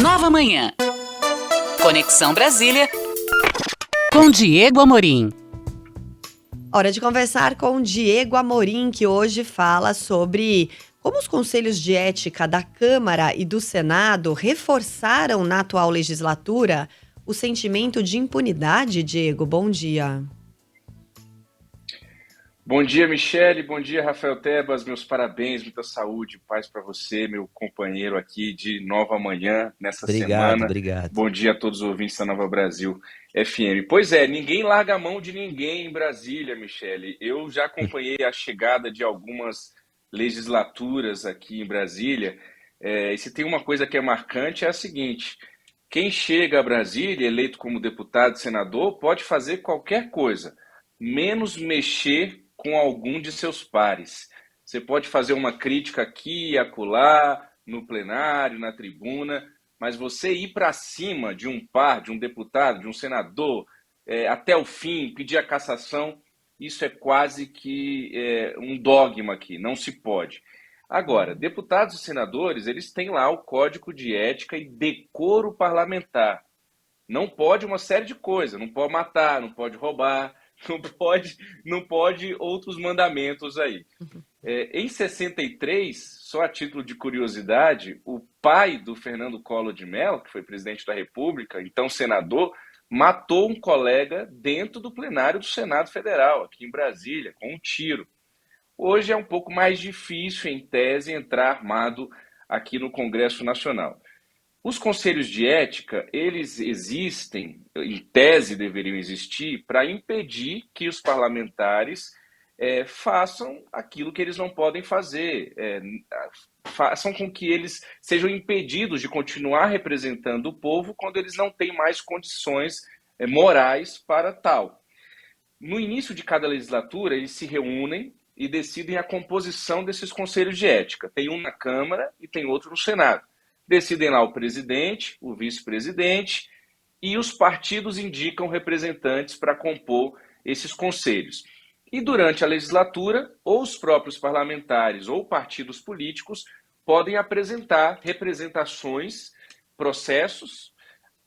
Nova Manhã. Conexão Brasília com Diego Amorim. Hora de conversar com Diego Amorim, que hoje fala sobre como os conselhos de ética da Câmara e do Senado reforçaram na atual legislatura o sentimento de impunidade. Diego, bom dia. Bom dia, Michele. Bom dia, Rafael Tebas. Meus parabéns, muita saúde, paz para você, meu companheiro aqui de Nova Manhã nessa semana. Obrigado. Bom dia a todos os ouvintes da Nova Brasil FM. Pois é, ninguém larga a mão de ninguém em Brasília, Michele. Eu já acompanhei a chegada de algumas legislaturas aqui em Brasília. E se tem uma coisa que é marcante é a seguinte: quem chega a Brasília, eleito como deputado, senador, pode fazer qualquer coisa, menos mexer com algum de seus pares. Você pode fazer uma crítica aqui e acolá, no plenário, na tribuna, mas você ir para cima de um par, de um deputado, de um senador, até o fim, pedir a cassação, isso é quase que um dogma aqui, não se pode. Agora, deputados e senadores, eles têm lá o Código de Ética e Decoro Parlamentar. Não pode uma série de coisas, não pode matar, não pode roubar, não pode outros mandamentos aí. Em 63, só a título de curiosidade, o pai do Fernando Collor de Mello, que foi presidente da República, então senador, matou um colega dentro do plenário do Senado Federal, aqui em Brasília, com um tiro. Hoje é um pouco mais difícil, em tese, entrar armado aqui no Congresso Nacional. Os conselhos de ética, eles existem, em tese deveriam existir, para impedir que os parlamentares façam aquilo que eles não podem fazer, façam com que eles sejam impedidos de continuar representando o povo quando eles não têm mais condições morais para tal. No início de cada legislatura, eles se reúnem e decidem a composição desses conselhos de ética. Tem um na Câmara e tem outro no Senado. Decidem lá o presidente, o vice-presidente, e os partidos indicam representantes para compor esses conselhos. E durante a legislatura, ou os próprios parlamentares ou partidos políticos podem apresentar representações, processos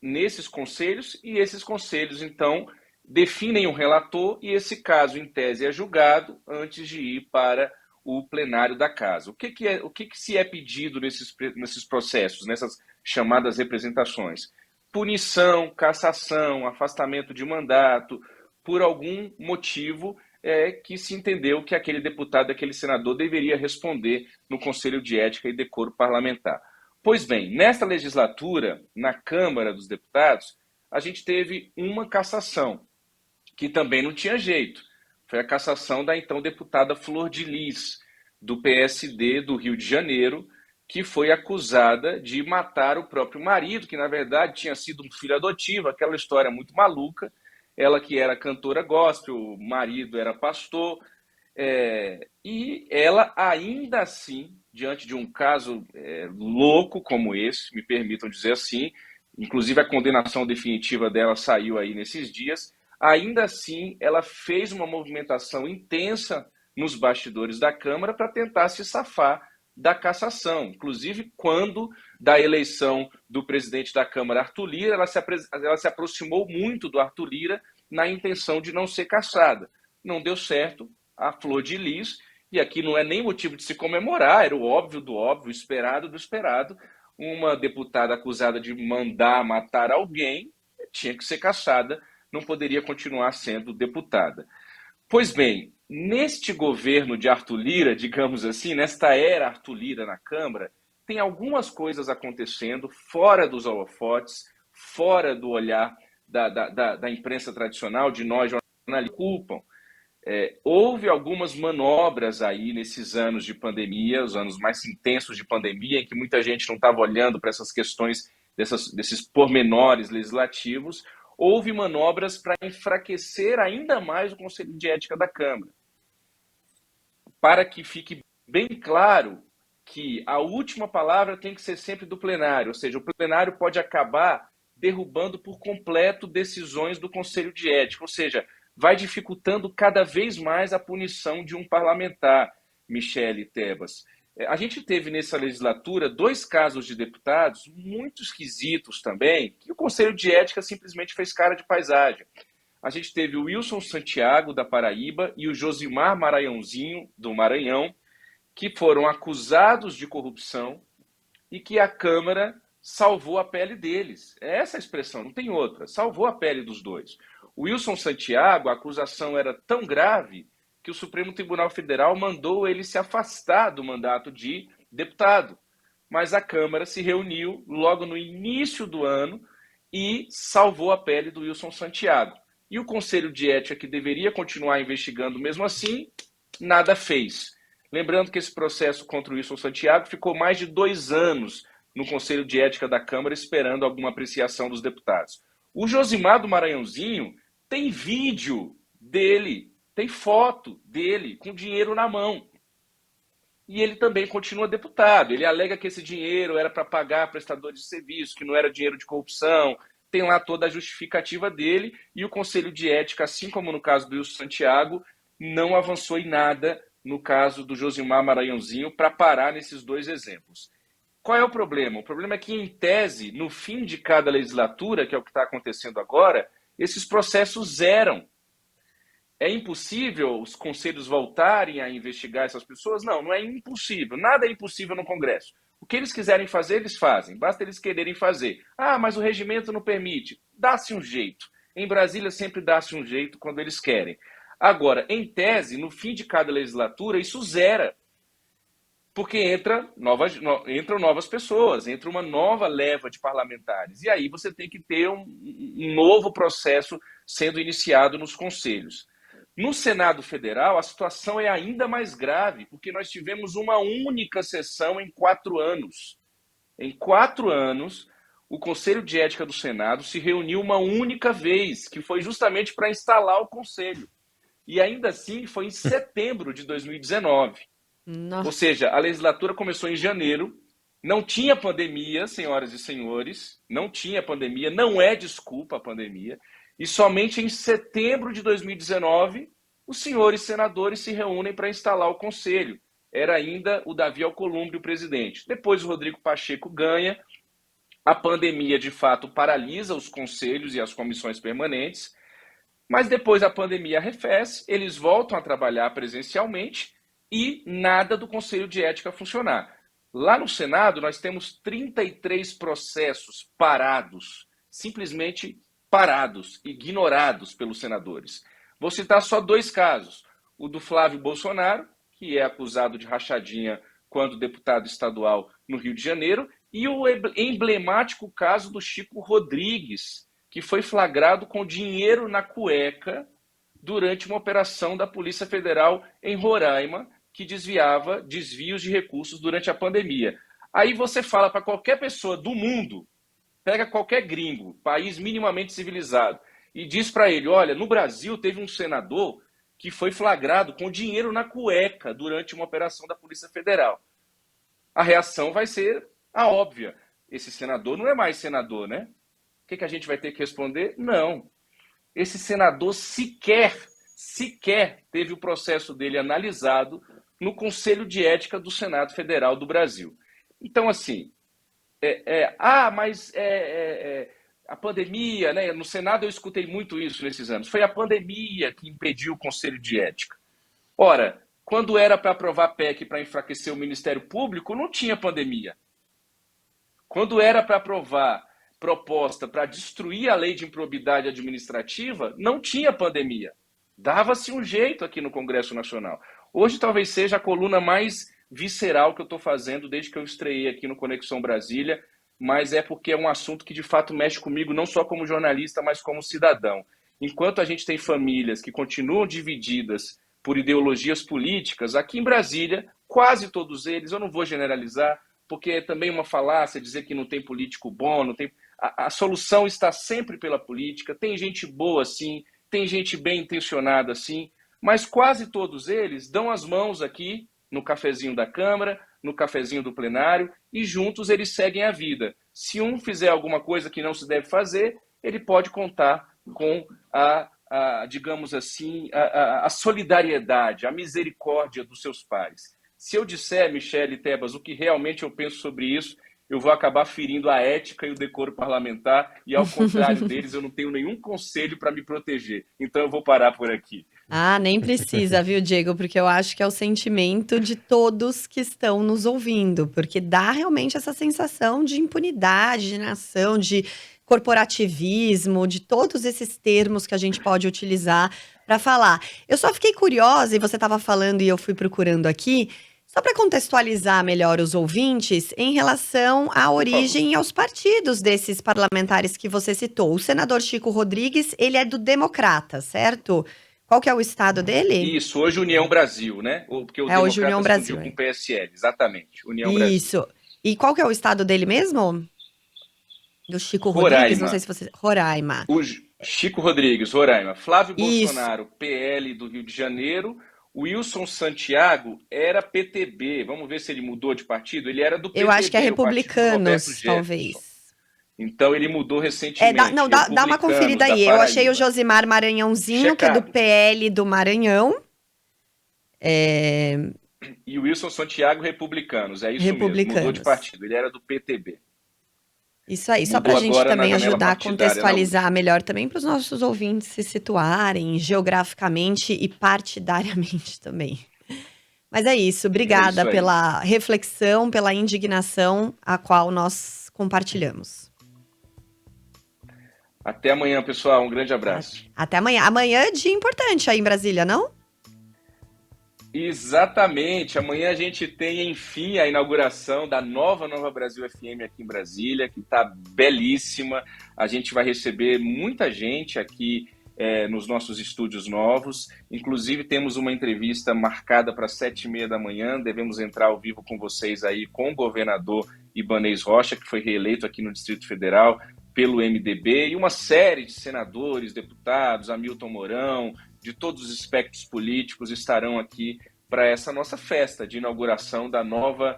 nesses conselhos, e esses conselhos, então, definem um relator e esse caso, em tese, é julgado antes de ir para o plenário da casa. O que se é pedido nesses processos, nessas chamadas representações? Punição, cassação, afastamento de mandato, por algum motivo que se entendeu que aquele deputado, aquele senador deveria responder no Conselho de Ética e Decoro Parlamentar. Pois bem, nesta legislatura, na Câmara dos Deputados, a gente teve uma cassação, que também não tinha jeito. Foi a cassação da então deputada Flor de Lis, do PSD do Rio de Janeiro, que foi acusada de matar o próprio marido, que na verdade tinha sido um filho adotivo, aquela história muito maluca. Ela que era cantora gospel, o marido era pastor, e ela ainda assim, diante de um caso louco como esse, me permitam dizer assim, inclusive a condenação definitiva dela saiu aí nesses dias, ainda assim, ela fez uma movimentação intensa nos bastidores da Câmara para tentar se safar da cassação. Inclusive, quando da eleição do presidente da Câmara, Arthur Lira, ela se aproximou muito do Arthur Lira na intenção de não ser cassada. Não deu certo, a Flor de Lis, e aqui não é nem motivo de se comemorar, era o óbvio do óbvio, o esperado do esperado. Uma deputada acusada de mandar matar alguém tinha que ser cassada, não poderia continuar sendo deputada. Pois bem, neste governo de Arthur Lira, digamos assim, nesta era Arthur Lira na Câmara, tem algumas coisas acontecendo fora dos holofotes, fora do olhar da imprensa tradicional, de nós jornalistas, culpam. Houve algumas manobras aí nesses anos de pandemia, os anos mais intensos de pandemia, em que muita gente não estava olhando para essas questões, desses pormenores legislativos. Houve manobras para enfraquecer ainda mais o Conselho de Ética da Câmara. Para que fique bem claro que a última palavra tem que ser sempre do plenário, ou seja, o plenário pode acabar derrubando por completo decisões do Conselho de Ética, ou seja, vai dificultando cada vez mais a punição de um parlamentar, Michele Tebas. A gente teve nessa legislatura 2 casos de deputados muito esquisitos também, que o Conselho de Ética simplesmente fez cara de paisagem. A gente teve o Wilson Santiago, da Paraíba, e o Josimar Maranhãozinho, do Maranhão, que foram acusados de corrupção e que a Câmara salvou a pele deles. É essa a expressão, não tem outra. Salvou a pele dos dois. O Wilson Santiago, a acusação era tão grave que o Supremo Tribunal Federal mandou ele se afastar do mandato de deputado. Mas a Câmara se reuniu logo no início do ano e salvou a pele do Wilson Santiago. E o Conselho de Ética, que deveria continuar investigando mesmo assim, nada fez. Lembrando que esse processo contra o Wilson Santiago ficou mais de 2 anos no Conselho de Ética da Câmara esperando alguma apreciação dos deputados. O Josimar do Maranhãozinho tem vídeo dele, tem foto dele com dinheiro na mão. E ele também continua deputado. Ele alega que esse dinheiro era para pagar prestadores de serviço, que não era dinheiro de corrupção. Tem lá toda a justificativa dele. E o Conselho de Ética, assim como no caso do Wilson Santiago, não avançou em nada no caso do Josimar Maranhãozinho para parar nesses 2 exemplos. Qual é o problema? O problema é que, em tese, no fim de cada legislatura, que é o que está acontecendo agora, esses processos zeram. É impossível os conselhos voltarem a investigar essas pessoas? Não, não é impossível. Nada é impossível no Congresso. O que eles quiserem fazer, eles fazem. Basta eles quererem fazer. Ah, mas o regimento não permite. Dá-se um jeito. Em Brasília sempre dá-se um jeito quando eles querem. Agora, em tese, no fim de cada legislatura, isso zera. Porque entram novas pessoas, entra uma nova leva de parlamentares. E aí você tem que ter um novo processo sendo iniciado nos conselhos. No Senado Federal, a situação é ainda mais grave, porque nós tivemos uma única sessão em 4 anos. Em 4 anos, o Conselho de Ética do Senado se reuniu uma única vez, que foi justamente para instalar o Conselho. E ainda assim foi em setembro de 2019. Nossa. Ou seja, a legislatura começou em janeiro, não tinha pandemia, senhoras e senhores, não tinha pandemia, não é desculpa a pandemia, e somente em setembro de 2019 os senhores senadores se reúnem para instalar o Conselho. Era ainda o Davi Alcolumbre o presidente. Depois o Rodrigo Pacheco ganha, a pandemia de fato paralisa os conselhos e as comissões permanentes, mas depois a pandemia arrefece, eles voltam a trabalhar presencialmente e nada do Conselho de Ética funcionar. Lá no Senado, nós temos 33 processos parados, simplesmente parados, ignorados pelos senadores. Vou citar só 2 casos. O do Flávio Bolsonaro, que é acusado de rachadinha quando deputado estadual no Rio de Janeiro, e o emblemático caso do Chico Rodrigues, que foi flagrado com dinheiro na cueca durante uma operação da Polícia Federal em Roraima, que desviava desvios de recursos durante a pandemia. Aí você fala para qualquer pessoa do mundo, pega qualquer gringo, país minimamente civilizado, e diz para ele, olha, no Brasil teve um senador que foi flagrado com dinheiro na cueca durante uma operação da Polícia Federal. A reação vai ser a óbvia. Esse senador não é mais senador, né? O que a gente vai ter que responder? Não. Esse senador sequer teve o processo dele analisado no Conselho de Ética do Senado Federal do Brasil. Então, assim, a pandemia, né? No Senado eu escutei muito isso nesses anos. Foi a pandemia que impediu o Conselho de Ética. Ora, quando era para aprovar PEC para enfraquecer o Ministério Público, não tinha pandemia. Quando era para aprovar proposta para destruir a lei de improbidade administrativa, não tinha pandemia. Dava-se um jeito aqui no Congresso Nacional. Hoje talvez seja a coluna mais visceral que eu estou fazendo desde que eu estreiei aqui no Conexão Brasília, mas é porque é um assunto que de fato mexe comigo não só como jornalista, mas como cidadão. Enquanto a gente tem famílias que continuam divididas por ideologias políticas, aqui em Brasília, quase todos eles, eu não vou generalizar, porque é também uma falácia dizer que não tem político bom, não tem... A solução está sempre pela política, tem gente boa sim, tem gente bem intencionada sim, mas quase todos eles dão as mãos aqui no cafezinho da Câmara, no cafezinho do plenário, e juntos eles seguem a vida. Se um fizer alguma coisa que não se deve fazer, ele pode contar com digamos assim, a solidariedade, a misericórdia dos seus pares. Se eu disser, Michele Tebas, o que realmente eu penso sobre isso, eu vou acabar ferindo a ética e o decoro parlamentar, e ao contrário deles, eu não tenho nenhum conselho para me proteger. Então eu vou parar por aqui. Ah, nem precisa, viu, Diego? Porque eu acho que é o sentimento de todos que estão nos ouvindo, porque dá realmente essa sensação de impunidade, de nação, de corporativismo, de todos esses termos que a gente pode utilizar para falar. Eu só fiquei curiosa, e você estava falando e eu fui procurando aqui, só para contextualizar melhor os ouvintes em relação à origem e aos partidos desses parlamentares que você citou. O senador Chico Rodrigues, ele é do Democrata, certo? Qual que é o estado dele? Isso, hoje União Brasil, né? Porque o É hoje União Democrata se Brasil. fundiu com o PSL, exatamente, União Brasil. Isso. E qual que é o estado dele mesmo? Do Chico Rodrigues? Não sei se você... Roraima. O Chico Rodrigues, Roraima. Flávio Isso. Bolsonaro, PL do Rio de Janeiro. Wilson Santiago era PTB. Vamos ver se ele mudou de partido. Ele era do PTB. Eu acho que é Republicanos, talvez. Então ele mudou recentemente. Dá uma conferida aí. Eu achei o Josimar Maranhãozinho, que é do PL do Maranhão. E o Wilson Santiago, Republicanos. É isso mesmo. Mudou de partido. Ele era do PTB. Isso aí, só para a gente também ajudar a contextualizar melhor também para os nossos ouvintes se situarem geograficamente e partidariamente também. Mas é isso, obrigada pela reflexão, pela indignação a qual nós compartilhamos. Até amanhã, pessoal, um grande abraço. Até amanhã. Amanhã é dia importante aí em Brasília, não? Exatamente, amanhã a gente tem, enfim, a inauguração da Nova Brasil FM aqui em Brasília, que está belíssima. A gente vai receber muita gente aqui nos nossos estúdios novos. Inclusive, temos uma entrevista marcada para 7h30 da manhã. Devemos entrar ao vivo com vocês aí com o governador Ibanez Rocha, que foi reeleito aqui no Distrito Federal pelo MDB, e uma série de senadores, deputados, Hamilton Mourão, de todos os espectros políticos estarão aqui para essa nossa festa de inauguração da Nova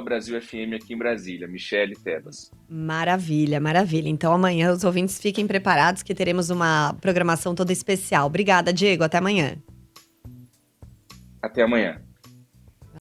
Brasil FM aqui em Brasília. Michele Tebas. Maravilha, maravilha. Então amanhã os ouvintes fiquem preparados que teremos uma programação toda especial. Obrigada, Diego. Até amanhã. Até amanhã.